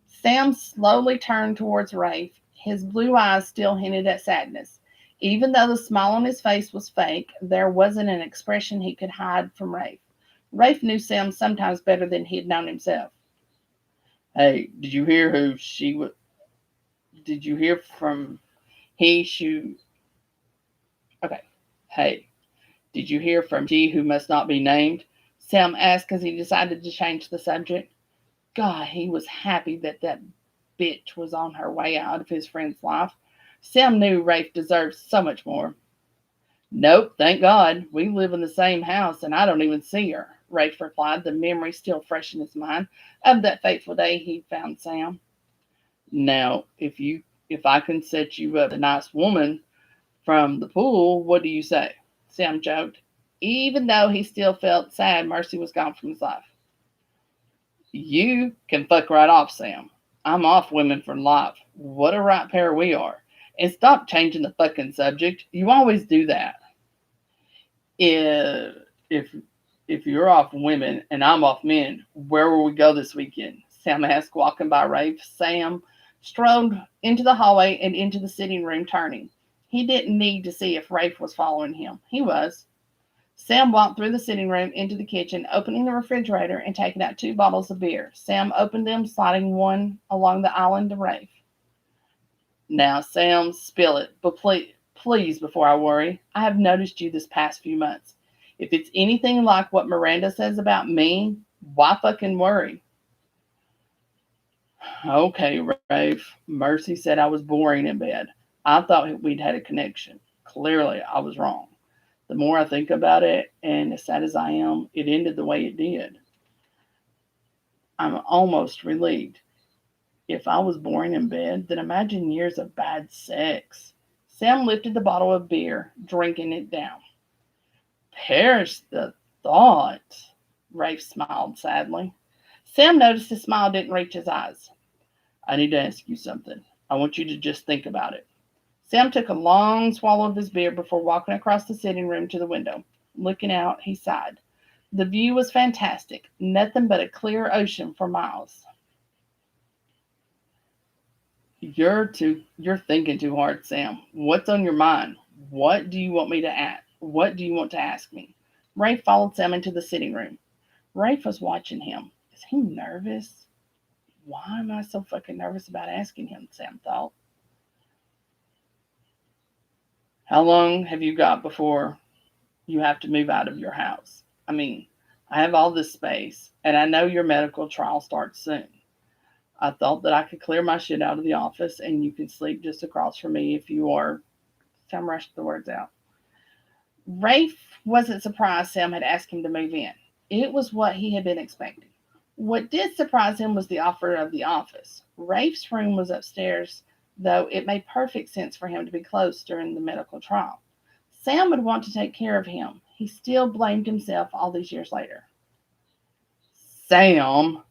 Sam slowly turned towards Rafe. His blue eyes still hinted at sadness. Even though the smile on his face was fake, there wasn't an expression he could hide from Rafe. Rafe knew Sam sometimes better than he'd known himself. Hey, did you hear who she was? Did you hear from she? Okay. Hey, did you hear from she who must not be named? Sam asked as he decided to change the subject. God, he was happy that bitch was on her way out of his friend's life. Sam knew Rafe deserved so much more. Nope, thank God. We live in the same house and I don't even see her, Rafe replied, the memory still fresh in his mind of that fateful day he found Sam. Now, if I can set you up with a nice woman from the pool, what do you say? Sam joked, even though he still felt sad Mercy was gone from his life. You can fuck right off, Sam. I'm off women for life. What a right pair we are. And stop changing the fucking subject. You always do that. If if if you're off women and I'm off men, where will we go this weekend? Sam asked, walking by Rafe. Sam strode into the hallway and into the sitting room, turning. He didn't need to see if Rafe was following him. He was. Sam walked through the sitting room into the kitchen, opening the refrigerator and taking out 2 bottles of beer. Sam opened them, sliding one along the island to Rafe. Now, Sam, spill it, but please, before I worry. I have noticed you this past few months. If it's anything like what Miranda says about me, why fucking worry? Okay, Rafe. Mercy said I was boring in bed. I thought we'd had a connection. Clearly, I was wrong. The more I think about it, and as sad as I am, it ended the way it did. I'm almost relieved. If I was boring in bed, then imagine years of bad sex. Sam lifted the bottle of beer, drinking it down. Perish the thought, Rafe smiled sadly. Sam noticed his smile didn't reach his eyes. I need to ask you something. I want you to just think about it. Sam took a long swallow of his beer before walking across the sitting room to the window. Looking out, he sighed. The view was fantastic, nothing but a clear ocean for miles. You're thinking too hard, Sam. What's on your mind? What do you want me to ask? What do you want to ask me? Rafe followed Sam into the sitting room. Rafe was watching him. Is he nervous? Why am I so fucking nervous about asking him? Sam thought. How long have you got before you have to move out of your house? I mean, I have all this space, and I know your medical trial starts soon. I thought that I could clear my shit out of the office and you could sleep just across from me if you are. Sam rushed the words out. Rafe wasn't surprised Sam had asked him to move in. It was what he had been expecting. What did surprise him was the offer of the office. Rafe's room was upstairs, though it made perfect sense for him to be close during the medical trial. Sam would want to take care of him. He still blamed himself all these years later. Sam,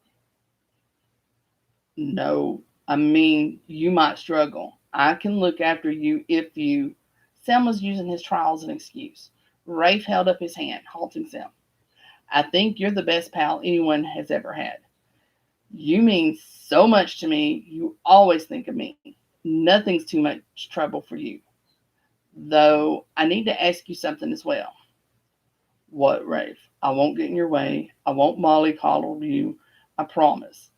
no, I mean, you might struggle. I can look after you if you. Sam was using his trial as an excuse. Rafe held up his hand, halting Sam. I think you're the best pal anyone has ever had. You mean so much to me. You always think of me. Nothing's too much trouble for you. Though I need to ask you something as well. What, Rafe? I won't get in your way. I won't mollycoddle you. I promise.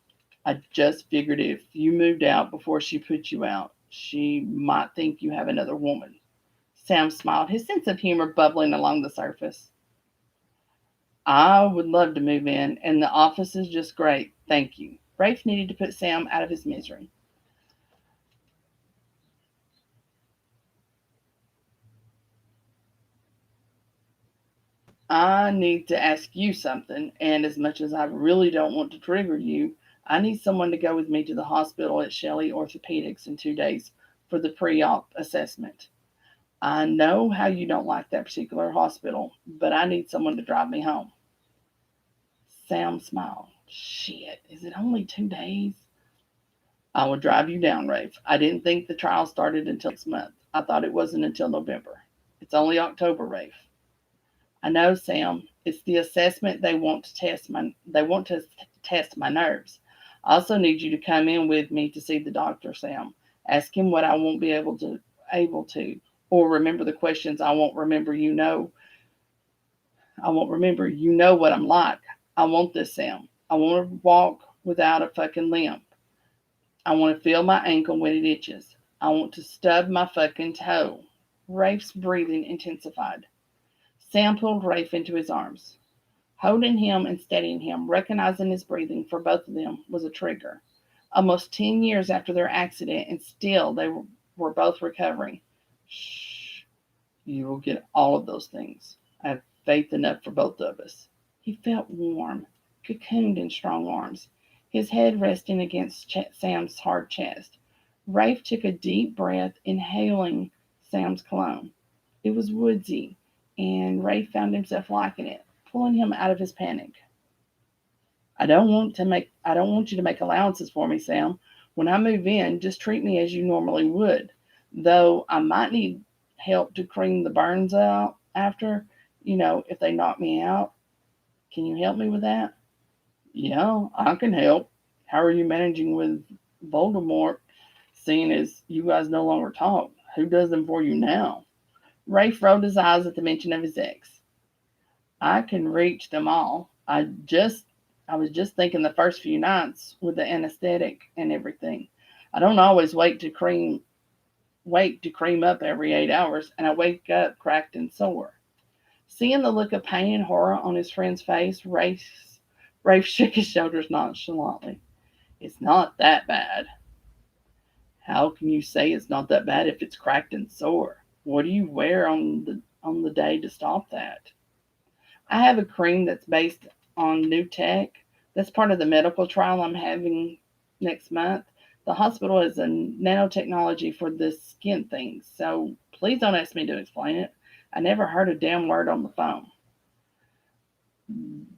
I just figured if you moved out before she put you out, she might think you have another woman. Sam smiled, his sense of humor bubbling along the surface. I would love to move in, and the office is just great. Thank you. Rafe needed to put Sam out of his misery. I need to ask you something, and as much as I really don't want to trigger you, I need someone to go with me to the hospital at Shelley Orthopedics in 2 days for the pre-op assessment. I know how you don't like that particular hospital, but I need someone to drive me home. Sam smiled. Shit, is it only 2 days? I will drive you down, Rafe. I didn't think the trial started until next month. I thought it wasn't until November. It's only October, Rafe. I know, Sam. It's the assessment they want to test my nerves. I also need you to come in with me to see the doctor, Sam. Ask him what I won't be able to, or remember the questions I won't remember. I won't remember. You know what I'm like. I want this, Sam. I want to walk without a fucking limp. I want to feel my ankle when it itches. I want to stub my fucking toe. Rafe's breathing intensified. Sam pulled Rafe into his arms, holding him and steadying him, recognizing his breathing for both of them was a trigger. Almost 10 years after their accident, and still they were both recovering. Shh, you will get all of those things. I have faith enough for both of us. He felt warm, cocooned in strong arms, his head resting against Sam's hard chest. Rafe took a deep breath, inhaling Sam's cologne. It was woodsy, and Rafe found himself liking it, pulling him out of his panic. I don't want you to make allowances for me, Sam. When I move in, just treat me as you normally would. Though I might need help to clean the burns out after, if they knock me out. Can you help me with that? Yeah, I can help. How are you managing with Voldemort, seeing as you guys no longer talk? Who does them for you now? Rafe rolled his eyes at the mention of his ex. I can reach them all. I was just thinking the first few nights with the anesthetic and everything. I don't always wait to cream up every 8 hours, and I wake up cracked and sore. Seeing the look of pain and horror on his friend's face, Rafe shook his shoulders nonchalantly. It's not that bad. How can you say it's not that bad if it's cracked and sore? What do you wear on the day to stop that? I have a cream that's based on new tech. That's part of the medical trial I'm having next month. The hospital has a nanotechnology for this skin thing, so please don't ask me to explain it. I never heard a damn word on the phone.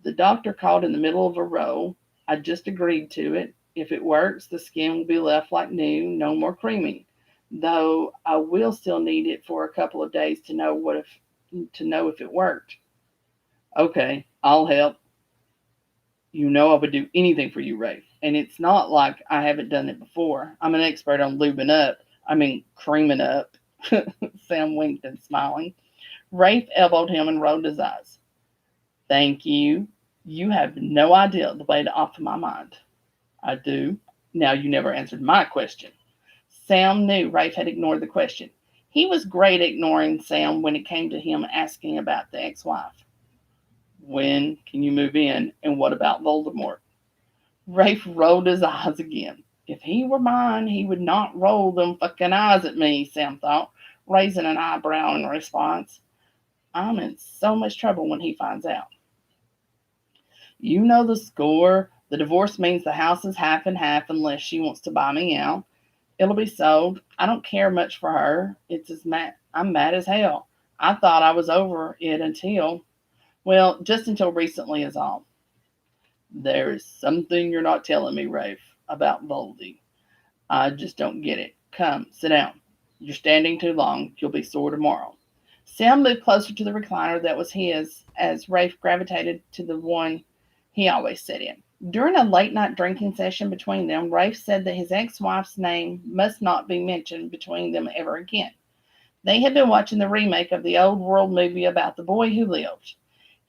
The doctor called in the middle of a row. I just agreed to it. If it works, the skin will be left like new, no more creaming. Though I will still need it for a couple of days to know if it worked. Okay, I'll help. You know I would do anything for you, Rafe. And it's not like I haven't done it before. I'm an expert on lubing up. I mean, creaming up. Sam winked and smiling. Rafe elbowed him and rolled his eyes. Thank you. You have no idea the weight off my mind. I do. Now you never answered my question. Sam knew Rafe had ignored the question. He was great at ignoring Sam when it came to him asking about the ex-wife. When can you move in? And what about Voldemort? Rafe rolled his eyes again. If he were mine, he would not roll them fucking eyes at me, Sam thought, raising an eyebrow in response. I'm in so much trouble when he finds out. You know the score. The divorce means the house is half and half unless she wants to buy me out. It'll be sold. I don't care much for her. I'm mad as hell. I thought I was over it just until recently is all. There is something you're not telling me, Rafe, about Voldy. I just don't get it. Come, sit down. You're standing too long. You'll be sore tomorrow. Sam moved closer to the recliner that was his as Rafe gravitated to the one he always sat in. During a late-night drinking session between them, Rafe said that his ex-wife's name must not be mentioned between them ever again. They had been watching the remake of the old world movie about the boy who lived.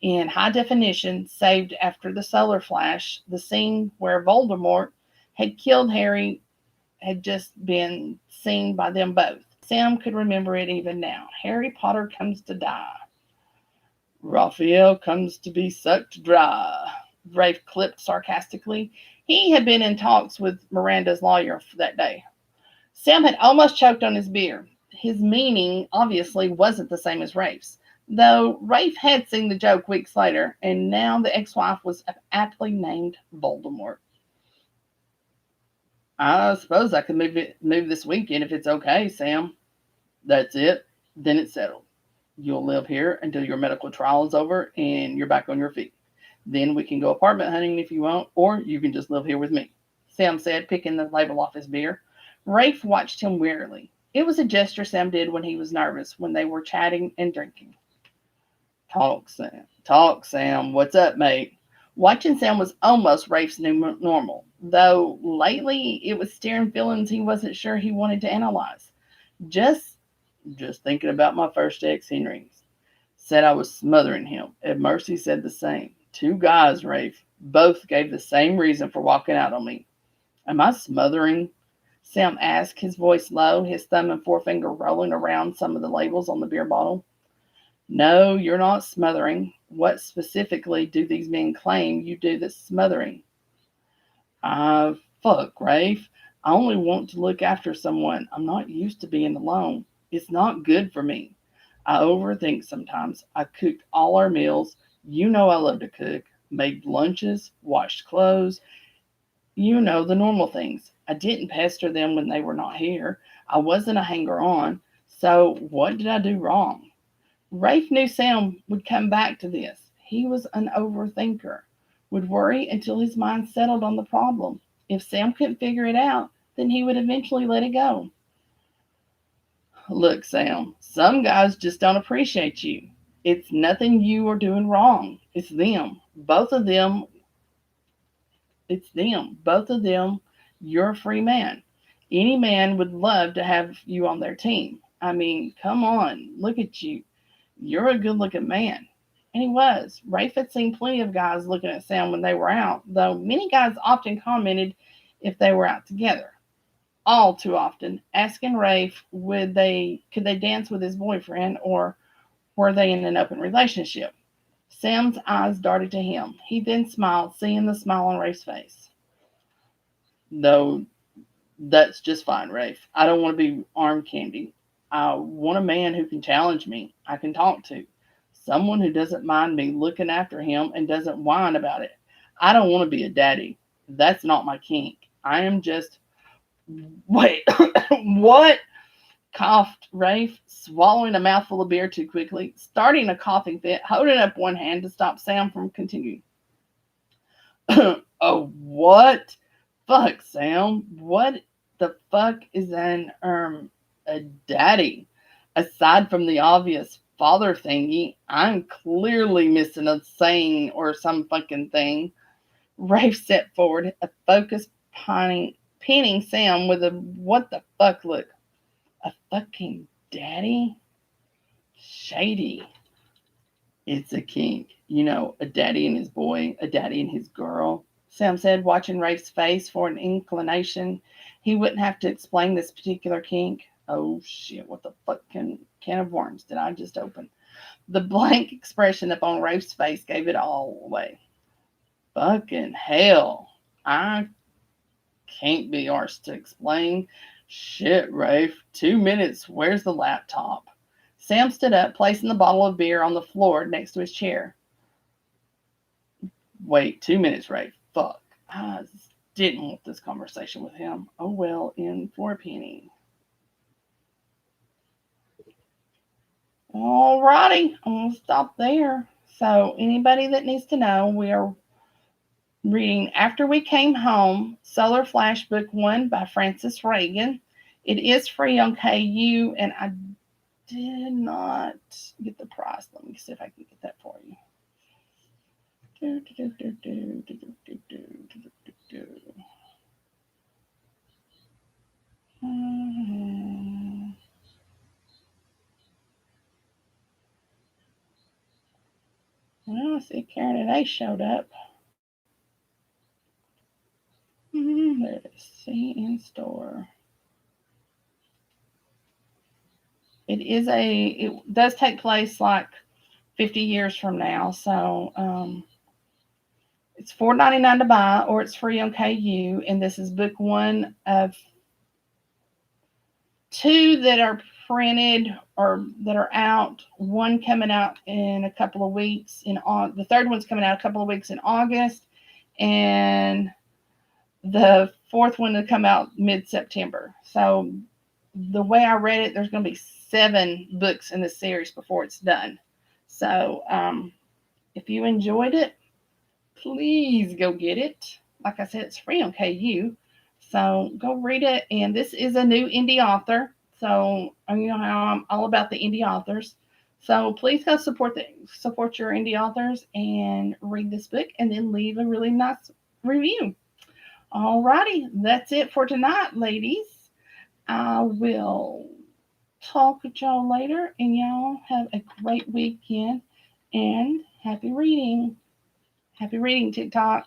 In high definition, saved after the solar flash, the scene where Voldemort had killed Harry had just been seen by them both. Sam could remember it even now. Harry Potter comes to die. Raphael comes to be sucked dry, Rafe clipped sarcastically. He had been in talks with Miranda's lawyer for that day. Sam had almost choked on his beer. His meaning obviously wasn't the same as Rafe's, though Rafe had seen the joke weeks later, and now the ex-wife was aptly named Voldemort. I suppose I could move this weekend if it's okay, Sam. That's it. Then it's settled. You'll live here until your medical trial is over and you're back on your feet. Then we can go apartment hunting if you want, or you can just live here with me, Sam said, picking the label off his beer. Rafe watched him wearily. It was a gesture Sam did when he was nervous, when they were chatting and drinking. Talk, Sam. Talk, Sam. What's up, mate? Watching Sam was almost Rafe's new normal, though lately it was staring feelings he wasn't sure he wanted to analyze. Just thinking about my first ex, Henry. Said I was smothering him, and Mercy said the same. Two guys, Rafe. Both gave the same reason for walking out on me. Am I smothering? Sam asked, his voice low, his thumb and forefinger rolling around some of the labels on the beer bottle. No, you're not smothering. What specifically do these men claim you do that's smothering? Fuck, Rafe. I only want to look after someone. I'm not used to being alone. It's not good for me. I overthink sometimes. I cooked all our meals. You know I love to cook. Made lunches, washed clothes. You know, the normal things. I didn't pester them when they were not here. I wasn't a hanger-on. So what did I do wrong? Rafe knew Sam would come back to this. He was an overthinker. Would worry until his mind settled on the problem. If Sam couldn't figure it out, then he would eventually let it go. Look, Sam, some guys just don't appreciate you. It's nothing you are doing wrong. It's them. Both of them. It's them. Both of them. You're a free man. Any man would love to have you on their team. I mean, come on. Look at you. You're a good looking man. And he was. Rafe had seen plenty of guys looking at Sam when they were out, though many guys often commented if they were out together. All too often, asking Rafe could they dance with his boyfriend or were they in an open relationship. Sam's eyes darted to him. He then smiled, seeing the smile on Rafe's face. Though that's just fine, Rafe. I don't want to be arm candy. I want a man who can challenge me, I can talk to. Someone who doesn't mind me looking after him and doesn't whine about it. I don't want to be a daddy. That's not my kink. I am just. Wait, what? Coughed Rafe, swallowing a mouthful of beer too quickly, starting a coughing fit, holding up one hand to stop Sam from continuing. Oh, what? Fuck, Sam. What the fuck is a daddy? Aside from the obvious father thingy, I'm clearly missing a saying or some fucking thing. Rafe stepped forward, a focused pinning Sam with a what the fuck look. A fucking daddy? Shady. It's a kink. You know, a daddy and his boy, a daddy and his girl. Sam said, watching Rafe's face for an inclination. He wouldn't have to explain this particular kink. Oh shit, what the fuck can of worms did I just open? The blank expression upon Rafe's face gave it all away. Fucking hell. I can't be arsed to explain. Shit, Rafe. 2 minutes. Where's the laptop? Sam stood up, placing the bottle of beer on the floor next to his chair. Wait, 2 minutes, Rafe. Fuck. I didn't want this conversation with him. Oh well, in for a penny. Alrighty, I'm gonna stop there. So anybody that needs to know, we are reading After We Came Home, Solar Flash Book 1 by Frances Regan. It is free on KU, and I did not get the price. Let me see if I can get that for you. Well, I see Karen and Ace showed up. There it is. See in store. It does take place like 50 years from now. So it's $4.99 to buy, or it's free on KU. And this is book 1 of 2 that are printed or that are out. One coming out in a couple of weeks. The third one's coming out a couple of weeks in August, and the fourth one to come out mid-September. So the way I read it, there's going to be 7 books in the series before it's done. So if you enjoyed it, please go get it. Like I said, it's free on KU. So go read it. And this is a new indie author. So you know how I'm all about the indie authors. So please go support your indie authors and read this book and then leave a really nice review. Alrighty, that's it for tonight, ladies. I will talk with y'all later, and y'all have a great weekend and happy reading. Happy reading, TikTok.